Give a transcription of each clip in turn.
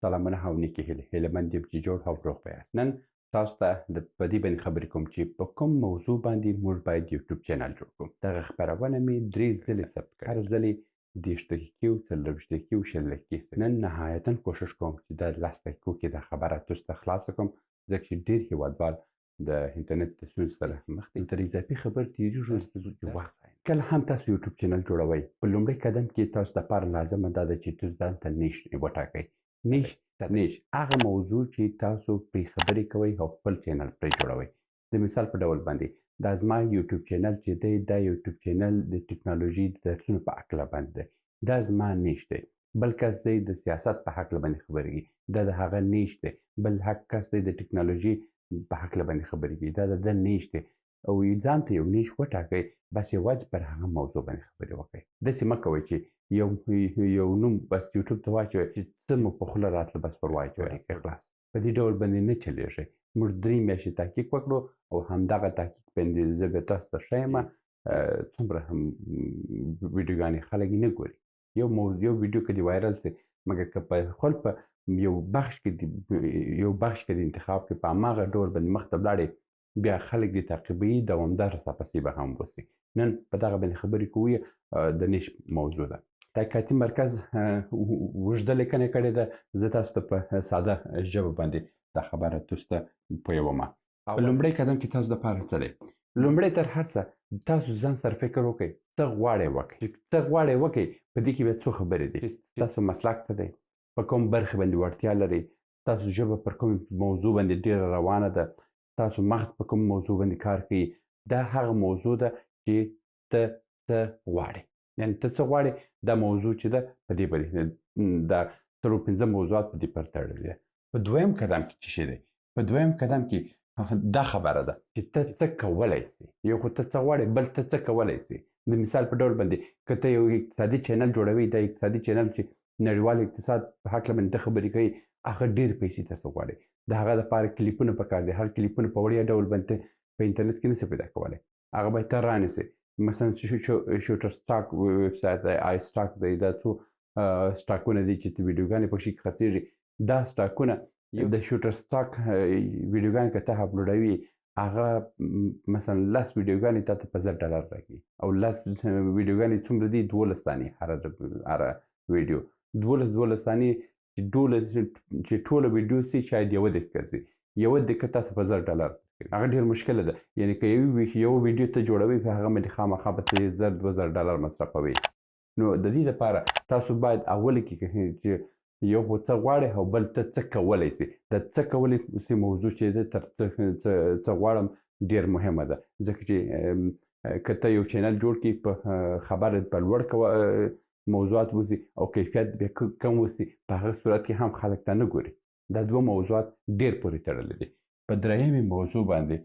سلامونه او نیکې هیلې مند یم چې جوړ او روغ به یاست. نن تاسو ته په دې باندې خبرې کوم چې په کوم موضوع باندې موږ باید یوټیوب چینل جوړ کړو. دغه خپرونه مې 3 ځلې ثبت کړه. هر ځل یې 30 دقیقې او 40 دقیقې او 60 دقیقې. نن نهایتاً کوشش کوم چې د 10 دقیقو کې دا خبره تاسو ته خلاصه کړم، ځکه چې ډېر هېوادوال د انټرنیټ د ستونزو سره مخ دي. تر اضافي خبر تېرېږو چې وخت ضایع. کله هم تاسو یوټیوب چینل جوړوئ، په لومړي قدم کې تاسو دپاره لازمه دا ده چې تاسو ځان ته نیش وټاکئ. نیش هغه موضوع چې تاسو پرې خبرې کوئ او خپل چینل پرې جوړوئ. د مثال په ډول باندې دا زما یوټیوب چینل چې دی، دا یوټیوب چینل د ټکنالوژي د درسونو په هکله باندې دی. دا زما نیش دی. بل کس دی د سیاست په هکله باندې خبرې کوي، دا د هغه نیش دی. بل کس دی د ټکنالوژي په هکله باندې خبرې کوي، دا د ده نیش دی. او ځان ته یو نیش وټاکئ، بس یوازې پر هغه موضوع باندې خبرې وکړئ. داسې مه کوئ چې یو نوم بس یوټیوب ته واچوئ چې څه مو په خوله راتله بس ور واچوئ خلاص. په دې ډول باندې نه چلیږي. موږ 3 میاشتې تحقیق وکړو او همدغه تحقیق باندې زه به تاسو ته ښیم څومره هم ویډیوګانې خلک نه ګوري. یو ویډیو که دې وایرل سي، مګر که په خپل په یو بخش کې د انتخاب کې په هماغه ډول باندې مخته ولاړې، بیا خلک دې تعقیبوي، دوامدار ورپسې به هم وسي. نن په دغه باندې خبرې کوو. د نیش موضوع ده. تحقیقاتي مرکز اوږده لیکنه کړې ده. زه تاسو ته په ساده ژبه باندې دا خبره تاسو ته پویوم. په لومړی قدم کې تاسو دپاره څه دی؟ لومړی تر هر څه تاسو ځان سره فکر وکړئ څه غواړئ وکړئ. په دې کې بیا څو خبرې دي. تاسو مسلک څه دی؟ په کوم برخې باندې وړتیا لرئ؟ تاسو ژبه پر کوم موضوع باندې ډېره روانه ده؟ تاسو مغز په کوم موضوع باندې کار کوي؟ دا هغه موضوع ده چې ته څه غواړې. یعنې ته څه غواړې، دا موضوع چې ده په دې باندې دا 4-5 موضوعات په دې پورې تړلي دي. په دویم قدم کې څه شی دی؟ په دویم قدم کې دا خبره ده چې ته څه کولی سې. یو خو ته څه غواړې، بل ته څه کولی سې. د مثال په ډول باندې که ته یو اقتصادي چینل جوړوي، دا اقتصادي چینل چې نړیوال اقتصاد په هکله باندې ته خبرې کوي، هغه ډېرې پیسې تاسو غواړئ. د هغه دپاره کلیپونه پکار دي. هر کلیپونه په وړیا ډول باندې په انټرنیټ کې نسي پیدا کولی. هغه باید ته رانیسې. مثلا شوټر سټاک ویب سایټ دی، آی سټاک دی، دا څو سټاکونه دي چې ویډیوګانې پکښې خرڅېږي. دا سټاکونه د شوټر سټاک ویډیوګانې که ته اپلوډوي، هغه مثلا 10 ویډیوګانې تا ته په $10 راکوي. او 10 ویډیوګانې څومره دي؟ 12 ثانیې هره ویډیو. 12 ثانیې چې ټوله ویډیو سي شاید 1 دقیقه سي. 1 دقیقه تاسو په $10. هغه ډېر مشکله ده. یعنې که یو ویډیو ته جوړوي، په هغه باندې خامخا به ته $1000-2000 مصرفوي. نو د دې لپاره تاسو باید اول کې چې یو خو څه غواړئ او بل ته څه کولی سي. د څه کولی سي موضوع چې ده تر څه غواړم ډېر مهمه ده. ځکه چې که ته یو چینل جوړ کړي، په خبره په لوړ موضوعات وځي او کیفیت بیا کم وسي، په هغه صورت کې هم خلک ته نه ګوري. دا 2 موضوعات ډېر پورې تړلي دي. په درېیمې موضوع باندې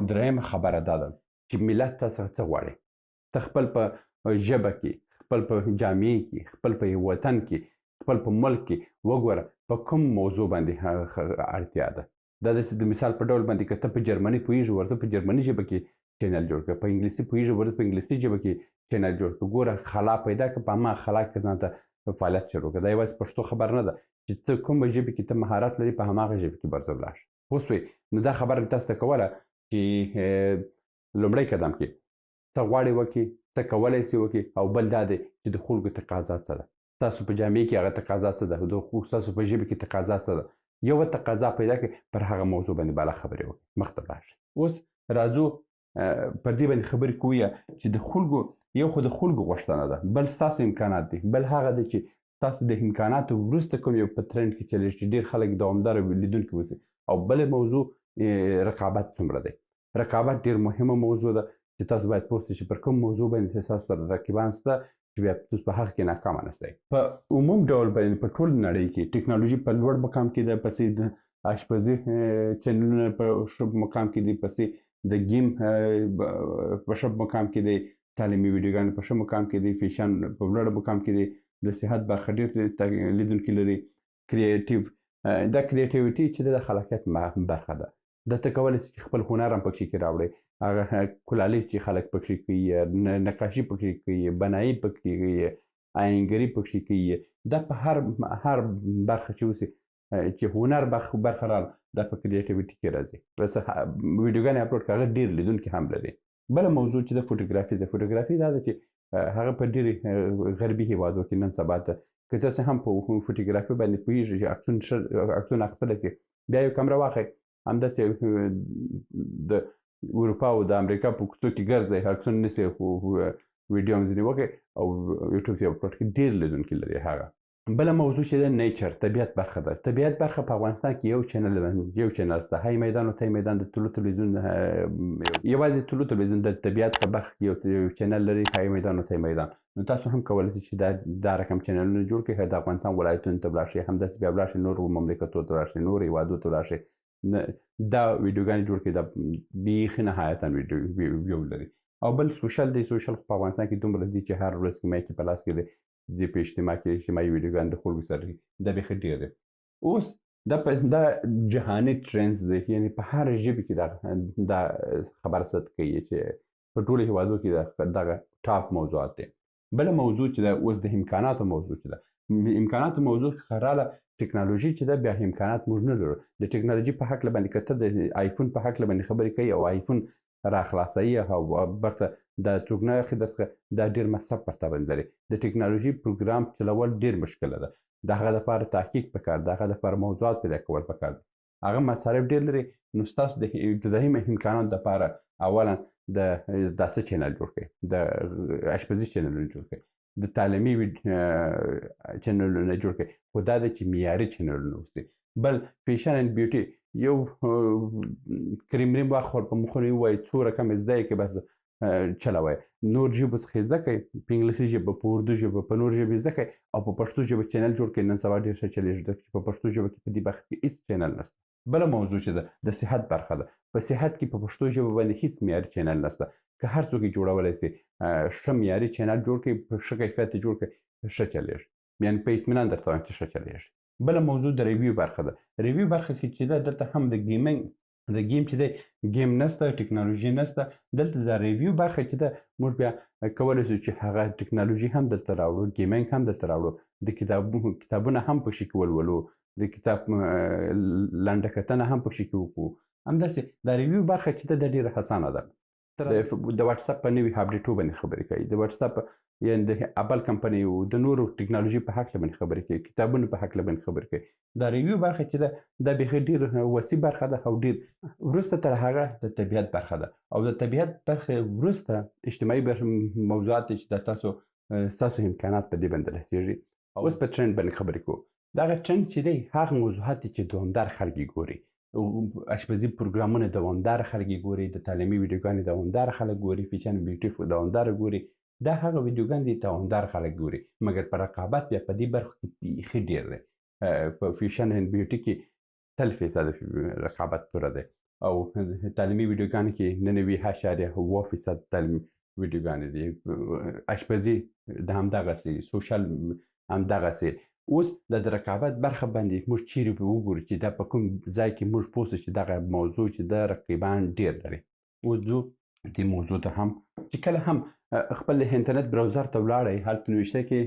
درېیمه خبره دا ده چې ملت تاسو څه غواړي. ته خپل په ژبه کې، خپل په جامعې کې، خپل په وطن کې، خپل په ملک کې وګوره په کوم موضوع باندې اړتیا ده. دا داسې د مثال په ډول باندې که ته په جرمني پوهېږې، ورته په جرمني ژبه کې چینل جوړ کړه. په انګلیسي پوهېږې، ورته په انګلیسي ژبه کې چینل جوړ کړه. ګوره خلا پیدا کړه، په هماغه خلا کې ځان ته فعالیت شروع کړه. دا یوازې پښتو خبر نه ده چې ته کومه ژبه کې ته مهارت لري، په هماغه ژبه کې برځه ولاړ شه. پوه شوې؟ نو دا خبره مې تاسو ته کوله چې لومړی قدم کې څه غواړئ وکړئ، څه کولی سئ وکړئ، او بل دا دی چې د خلکو تقاضا څه ده. تاسو په جامعې کې هغه تقاضا څه ده، تاسو په ژبه کې تقاضا څه ده. یوه تقاضا پیدا کړئ، پر هغه موضوع باندې بالا خبرې وکړئ، مخته ولاړ شئ. اوس راځو پر دې باندې خبرې کوو چې د خلکو، یو خو د خلکو غوښتنه ده، بل ستاسو امکانات دي، بل هغه دی چې تاسو د امکاناتو وروسته کوم یو په ټرند کې چلیږي چې ډېر خلک دوامداره لیدونکي اوسي. او بله موضوع رقابت څومره دی. رقابت ډېر مهمه موضوع ده چې تاسو باید پوه سئ چې پر کوم موضوع باندې تاسو سره رقیبان شته چې بیا تاسو په هغه کې ناکامه نه سئ. په عموم ډول باندې په ټول نړۍ کې ټکنالوژي په لوړ مقام کې ده، پسې د اشپزي چینلونه په ښه مقام کې دي، پسې د گیم په ښه مقام کې دی، تعلیمي ویډیوګانې په ښه مقام کې دي، فیشن په لوړ مقام کې دی، د صحت برخه ډېر لیدونکي لري. کریټیو دا کریټیویټي چې د خلاقیت برخه ده. دا ته کولی سي چې خپل هنر هم پکښې کې راوړئ. هغه کلالي چې خلک پکښې کوي، نقاشي پکښې کوي، بنایي پکښې کوي، آهنګري پکښې کوي. دا په هر برخه چې اوسي چې هنر برخه راغله دا په کریټیویټي کې راځي. بس ویډیوګانې اپلوډ کړه هغه ډېر لیدونکي هم لري. بله موضوع چې د فوټوګرافي ده، فوټوګرافي دا ده چې هغه په ډېرې غربي هېوادو کې نن سبا ته که تاسې هم په فوټوګرافي باندې پوهېږئ چې عکسونه اخیستلی سي، بیا یو کمره واخلئ، همداسې د اروپا او د امریکا په کوڅو کې ګرځئ، عکسونه نیسئ، ویډیو هم ځینې وکړئ او یوټیوب ته یې اپلوډ کړئ، ډېر لیدونکي لري هغه. بله موضوع چې ده نیچر، طبیعت برخه ده. طبیعت برخه په افغانستان کې یو چینل شته، هی میدان او تی میدان د طلوع تلویزیون، یوازې طلوع تلویزیون د طبیعت په برخه کې یو چینل لري، هی میدان او تی میدان. نو تاسو هم کولی شئ چې دا رقم چینلونه جوړ کړئ، د افغانستان ولایتونو ته ولاړ شئ، همداسې بیا ولاړ شئ نورو مملکتونو ته ولاړ شئ، نورو هېوادونو ته ولاړ شئ، دا ویډیوګانې جوړ کړئ، دا بیخي نهایتا ویو لري. او بل سوشل دی، سوشل په افغانستان کې دومره دي چې هر ورځ کې مایک په لاس کې دی، ځي په اجتماعي ویډیوګانې د خلکو سره دي، دا بیخي ډېر دی. اوس دا جهاني ټرینډز دی، یعنې په هر ژبې کې دا خبره صدق کوي چې په ټولو هېوادو کې دغه ټاپ موضوعات دی. بله موضوع چې ده اوس د امکاناتو موضوع چې ده، امکاناتو موضوع راله ټکنالوژي چې ده، بیا امکانات موږ نه لرو. د ټکنالوژي په هکله باندې که ته د آیفون په هکله باندې خبرې کوي او آیفون را خلاصوي او برته دا څوک نه اخلي درڅخه، دا ډېر مصرف ورته باندې لري. د ټکنالوژي پروګرام چلول ډېر مشکله ده، د هغه دپاره تحقیق پکار ده، د هغه دپاره موضوعات پیدا کول پکار دي، هغه مصارف ډېر لري. نو ستاسو د ابتدایي امکاناتو دپاره اولا دا څه چینل جوړ کړئ، د اشپزي چینلونه جوړ کړئ، د تعلیمي چینلونه جوړ کړئ، خو دا ده چې معیاري چینلونه اوسي. بل فیشن اینډ بیوټي، یو کریم واخور په مخونو ووایي، څو رقم زده یې که بس چلوئ، نور ژبو څخه زده کړئ، په انګلیسي ژبه، په اردو ژبه، په نور ژبې زده کړئ او په پښتو ژبه چینل جوړ کړئ. نن سبا ډېر ښه چلېږي، ځکه چې په پښتو ژبه کې په دې برخه کې هېڅ چینل نشته. بله موضوع چې ده د صحت برخه ده، په صحت کې په پښتو ژبه باندې هېڅ معیاري چینل نشته. که هر څوک یې جوړولی سي، ښه معیاري چینل جوړ کړئ، په ښه کیفیت یې جوړ کړئ، ښه چلېږي، یعنې په اطمینان درته وایم چې ښه چلېږي. بله موضوع د ریویو برخه ده. ریویو برخه کې چې ده، دلته هم د گیم چې دی، گیم نشته، ټکنالوژي نشته. دلته د ریویو برخه چې ده، موږ بیا کولی شو چې هغه ټکنالوژي هم دلته راوړو، ګیمینګ هم دلته راوړو، د کتابونه هم پکښې کې ولولو، د کتاب لنډه کتنه هم پکښې کې وکړو. همداسې د ریویو برخه چې ده، دا ډېره اسانه ده. د واتساپ په نوي اپډیټو باندې خبرې کوي، د واتساپ یعنې د اپل کمپنۍ او د نورو ټکنالوژي په هکله باندې خبرې کوي، کتابونو په هکله باندې خبرې کوي. دا ریویو برخه چې ده، دا بیخي ډېر وسیع برخه ده او ډېر وروسته تر هغه د طبیعت برخه ده. او د طبیعت برخه وروسته اجتماعي موضوعات دي چې دا ستاسو امکانات په دې باندې رسېږي. اوس په ټرند باندې خبرې کوو. دغه ټرند چې دی، هغه موضوعات دي چې دوامدار خلک یې ګوري. اشپزي پروګرامونه دوامدار خلک یې ګوري، د تعلیمي ویډیوګانې دوامدار خلک ګوري، فیشن بیوټي دوامداره ګوري. دا هغه ویډیوګانې دي دوامدار خلک ګوري، مګر په رقابت بیا په دې برخو کې بیخي ډېر دی. په فیشن اینډ بیوټي کې 100% رقابت پوره دی او تعلیمي ویډیوګانو کې 99.7% تعلیمي ویډیوګانې دي. اشپزي د همدغسې، سوشل همدغسې. اوس د رقابت برخه باندې موږ چیرې وګورو چې دا په کوم ځای کې موږ پوه سو چې دغه موضوع چې ده رقیبان ډېر لري. اوس ځو دې موضوع ته هم چې کله هم خپل انټرنیټ براوزر ته ولاړئ، هلته نوشته کې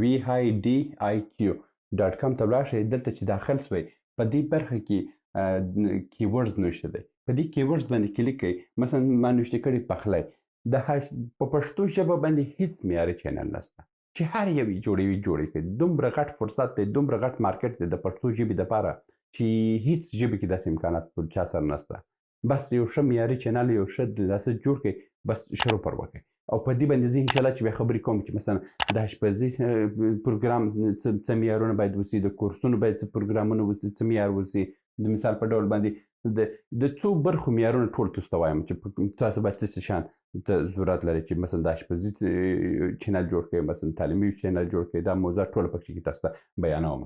VIDIQ.com ته ولاړ شئ. دلته چې داخل سوئ، په دې برخه کې کیورډز نوشته دی، په دې کیورډز باندې کلیک کړئ. مثلا ما نوشته کړي پخلی، په پښتو ژبه باندې هېڅ معیاري چینل نشته چې هر یو یې جوړوي کړي. دومره غټ فرصت دی، دومره غټ مارکیټ دی د پښتو ژبې دپاره چې هېڅ ژبې کې داسې امکانات پر چا سره نشته. بس یو ښه معیاري چینل، یو ښه داسې جوړ کړئ، بس شروع پر وکړئ. او په دې باندې زه انشاءالله چې بیا خبرې کوم چې مثلا د اشپزي پروګرام څه معیارونه باید وسي، د کورسونو باید څه پروګرامونه وسي، څه معیار وسي. د مثال په ډول باندې د څو برخو معیارونه ټول تاسو ته وایم چې تاسو باید څه شان ته ضرورت لري چې مثلا د اشپزي چینل جوړ کړئ، مثلا تعلیمي چینل جوړ کړئ. دا موضوعات ټوله پکښې کې تاسو ته بیانوم.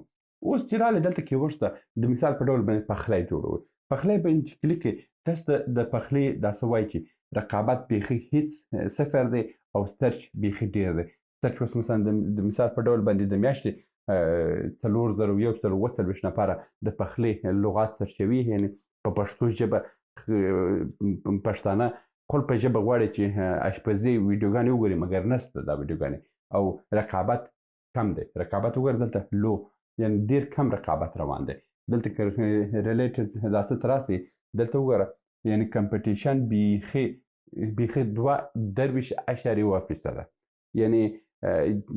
اوس چې راغلې دلته کیورډز ته، د مثال په ډول باندې پخلی جوړوئ. پخلی باندې چې کلیک کړئ، تاسو د پخلي دا څه وایي چې رقابت بیخي هېڅ صفر دی او سرچ بیخي ډېر دی. سرچ اوس مثلا د مثال په ډول باندې د میاشتې 4140 نفره د پخلي لغات سرچوي، یعنې په پښتو ژبه پښتانه خپل په ژبه غواړي چې اشپزي ویډیوګانې وګوري، مګر نشته دا ویډیوګانې او رقابت کم دی. رقابت وګوره دلته لو یعنی ډیر کم رقابت روان دی. دلته که ریلیټډ داسې ته راسي دلته وګوره یعنی کمپټیشن بیخي 2.7%. یعنی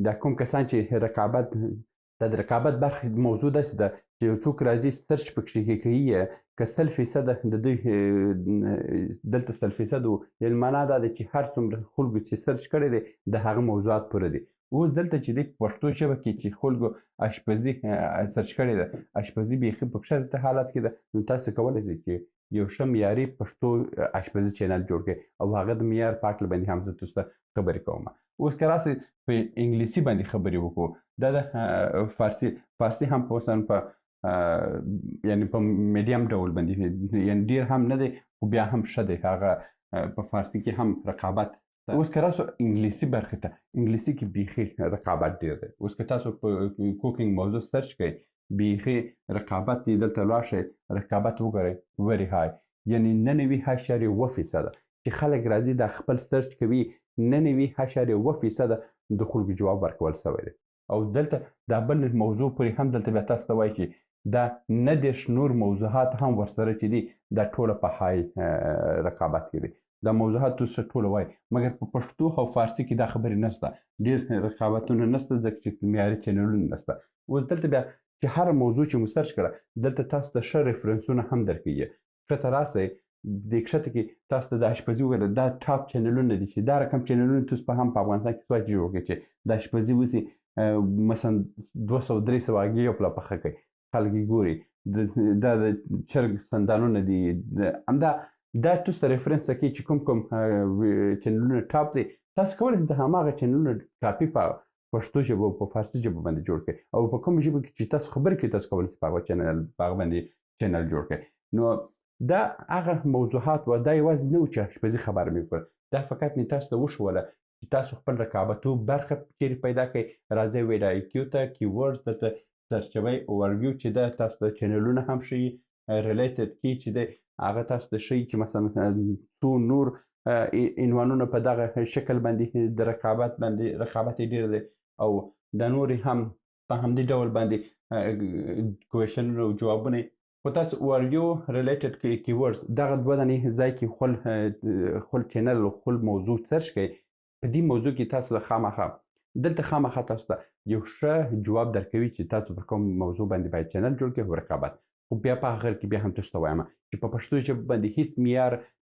دا کوم کسان چې رقابت د رقابت برخه موضوع داسې ده چې یو څوک راځي سرچ پکې کوي که 100% د دوی دلته 100% یعنی معنا دا ده چې هر څومره خلکو چې سرچ کړی دی د هغه موضوعات پوره دي. اوس دلته چې دی په پښتو ژبه کې چې خلکو اشپزي سرچ کړې ده، اشپزي بیخي په ښه حالت کې ده، نو تاسو کولی شئ چې یو ښه معیاري پښتو اشپزي چینل جوړ کړئ او هغه د معیار په هکله باندې هم زه تاسو ته خبرې کوم. اوس که راسئ په انګلیسي باندې خبرې وکړو، دا د فارسي هم مثلا په یعنی په میډیم ډول باندې یعنی ډیر هم نه دی خو بیا هم ښه دی، هغه په فارسي کې هم رقابت. اوس که راسو انګلیسي برخې ته، انګلیسي کې بیخي رقابت ډیر دی. اوس که تاسو په کوکینګ موضوع سرچ کړئ بیخي رقابت دی، دلته لاړ شئ رقابت وګورئ وری های یعنی 99.7% چې خلک راځي دا خپل سرچ کوي 99.7% د خلکو جواب ورکول شوی دی. او دلته دا بل موضوع پورې هم دلته بیا تاسو ته وایي چې دا 90 نور موضوعات هم ورسره چې دي دا ټوله په های رقابت کې دي. دا موضوعات تاسو ټوله وایي مګر په پښتو او فارسي کې دا خبرې نشته، ډېر رقابتونه نشته ځکه چې معیاري چینلونه نشته. اوس دلته بیا چې هر موضوع چې مو سرچ کړه دلته تاسو ته ښه ریفرنسونه هم درکوي. ښکته راسئ د ښکته کې تاسو ته د اشپزي وګوره دا ټاپ چینلونه دي چې دا رقم چینلونه تاسو په هم په افغانستان کې سوچ جوړ کړئ چې د اشپزي وسي مثلا 200-300 هګۍ یو پله پخه کوي، خلک یې ګوري، دا د چرګ سندانونه دي، همدا دا تاسو ته ریفرنس کوي چې کوم چینلونه ټاپ دي. تاسو کولی شئ د هماغه چینلونه کاپي په پښتو ژبه او په فارسي ژبه باندې جوړ کړئ او په کومه ژبه کې چې تاسو خبرې کوئ تاسو کولی شئ په هغه باندې چینل جوړ کړئ. نو دا هغه موضوعات و، دا یوازې نه و چې اشپزي خبره مې وکړه، دا فقط مې تاسو ته وښوله چې تاسو خپل رقابتو برخه چیرې پیدا کړئ. راځئ ویډایکیو ته کیورډز دلته سرچوئ اوورڤیو چې ده تاسو ته چینلونه هم ښیي، ریلیټډ کی چې دی هغه تاسو ته ښیي چې مثلا څو نور عنوانونه په دغه شکل باندې د رقابت یې ډېر دی او د نورې هم په همدې ډول باندې کوېشنونه او جوابونه. خو تاسو اوورڤیو ریلیټډ کیورډز دغه دوه دانې ځای کې خپل چینل او خپل موضوع سرچ کړئ. په دې موضوع کې تاسو دلته خامخا تاسو ته یو ښه جواب درکوي چې تاسو پر کوم موضوع باندې باید چینل جوړ کړئ او رقابت. خو بیا په هغه کې بیا هم تاسو ته وایم چې په پښتو ژبه باندې هیڅ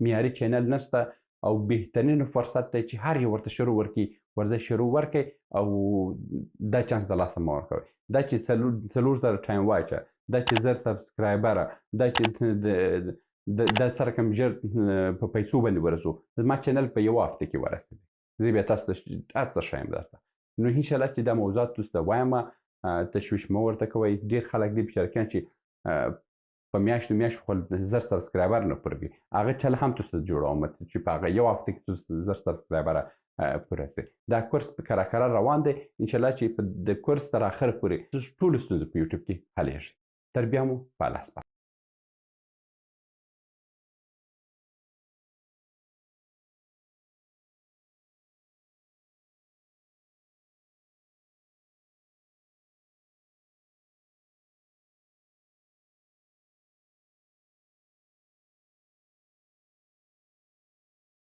معیاري چینل نشته او بهترین فرصت دی چې هر یو ورته شروع ورکړي، ورځئ شروع ورکړئ او دا چانس د لاسه مه ورکوئ. دا چې 4000 ټایم واچه، دا چې 1000 سبسکرایبره، دا چې دا سره کم ژر په پیسو باندې ورسو. زما چینل په یوه هفته کې ورسېدی، زه بیا تاسو ته هر څه ښیم درته. نو انشاءالله چې دا موضوعات تاسو ته وایم تشویش مه ورته کوئ. ډېر خلک دي بېچارهګیان چې په میاشتو خپل 1000 سبسکرایبر نه پوره کوي، هغه چل هم تاسو ته جوړوم چې په هغه یو هفته کې تاسو 1000 سبسکرایبره پوره شي. دا کورس په کراره روان دی، انشاءالله چې د کورس تر اخره پورې ټولې ستونزې په یوټیوب کې حلیږي. تر بیا مو په الله سپارم.